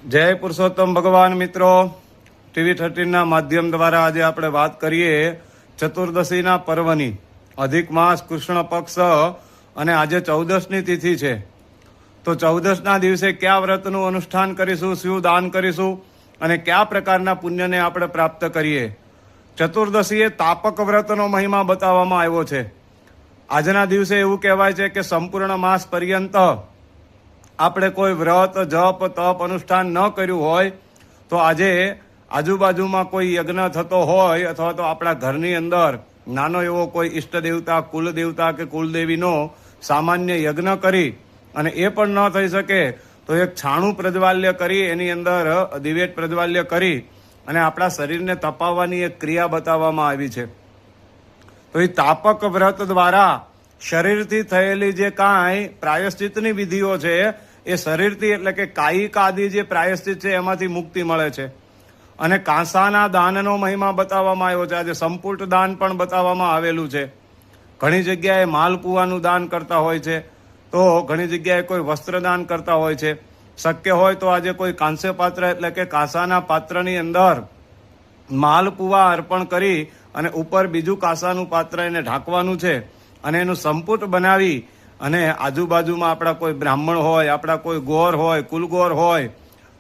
જય પુરુષોત્તમ ભગવાન મિત્રો, TV13 માધ્યમ દ્વારા આજે આપણે વાત કરીએ ચતુર્દશીના પર્વની. અધિક માસ કૃષ્ણ પક્ષ અને આજે 14ની તિથિ છે. તો 14ના દિવસે કયા વ્રતનું અનુષ્ઠાન કરીશું, શું દાન કરીશું અને કયા પ્રકારના પુણ્યને આપણે પ્રાપ્ત કરીએ. ચતુર્દશીએ તાપક વ્રતનો મહિમા બતાવવામાં આવ્યો છે. આજના દિવસે એવું કહેવાય છે કે સંપૂર્ણ માસ પર્યંત આપણે કોઈ વ્રત, જપ, તપ, અનુષ્ઠાન ન કર્યું હોય તો આજે આજુબાજુમાં કોઈ યજ્ઞ થતો હોય અથવા તો આપણા ઘરની અંદર નાનો એવો કોઈ ઈષ્ટ દેવતા, કુલ દેવતા કે કુલદેવીનો સામાન્ય યજ્ઞ કરી અને એ પણ ન થઈ શકે તો એક છાણું પ્રજ્વાલ્ય કરી એની અંદર દિવેટ પ્રજ્વાલ્ય કરી અને આપણા શરીરને તપાવવાની એક ક્રિયા બતાવવામાં આવી છે. તો એ તાપક વ્રત દ્વારા શરીરથી થયેલી જે કાંઈ પ્રાયશ્ચિતની વિધિઓ છે એ શરીરથી એટલે કે કાયિક આદિ જે પ્રાયશ્ચિત છે એમાંથી મુક્તિ મળે છે. અને કાંસાના દાનનો મહિમા બતાવવામાં આવ્યો છે. આજે સંપુટ દાન પણ બતાવવામાં આવેલું છે. ઘણી જગ્યાએ માલપુવાનું દાન કરતા હોય છે, તો ઘણી જગ્યાએ કોઈ વસ્ત્રદાન કરતા હોય છે. શક્ય હોય તો આજે કોઈ કાંસ્ય પાત્ર એટલે કે કાંસાના પાત્રની અંદર માલપુવા અર્પણ કરી અને ઉપર બીજું કાંસાનું પાત્ર એને ઢાંકવાનું છે અને એનું સંપુટ બનાવી અને આજુબાજુમાં આપણા કોઈ બ્રાહ્મણ હોય, આપણા કોઈ ગોર હોય, કુલગોર હોય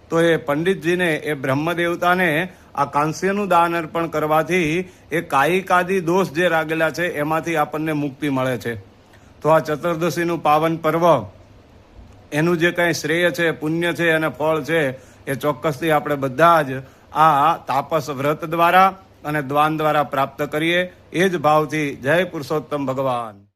તો એ પંડિતજીને, એ બ્રહ્મદેવતાને આ કાંસ્યનું દાન અર્પણ કરવાથી એ કાયિક આદિ દોષ જે લાગેલા છે એમાંથી આપણને મુક્તિ મળે છે. તો આ ચતુર્દશીનું પાવન પર્વ એનું જે કંઈ શ્રેય છે, પુણ્ય છે અને ફળ છે એ ચોક્કસથી આપણે બધા જ આ તાપસ વ્રત દ્વારા અને દ્વાન દ્વારા પ્રાપ્ત કરીએ. એ જ ભાવથી જય પુરુષોત્તમ ભગવાન.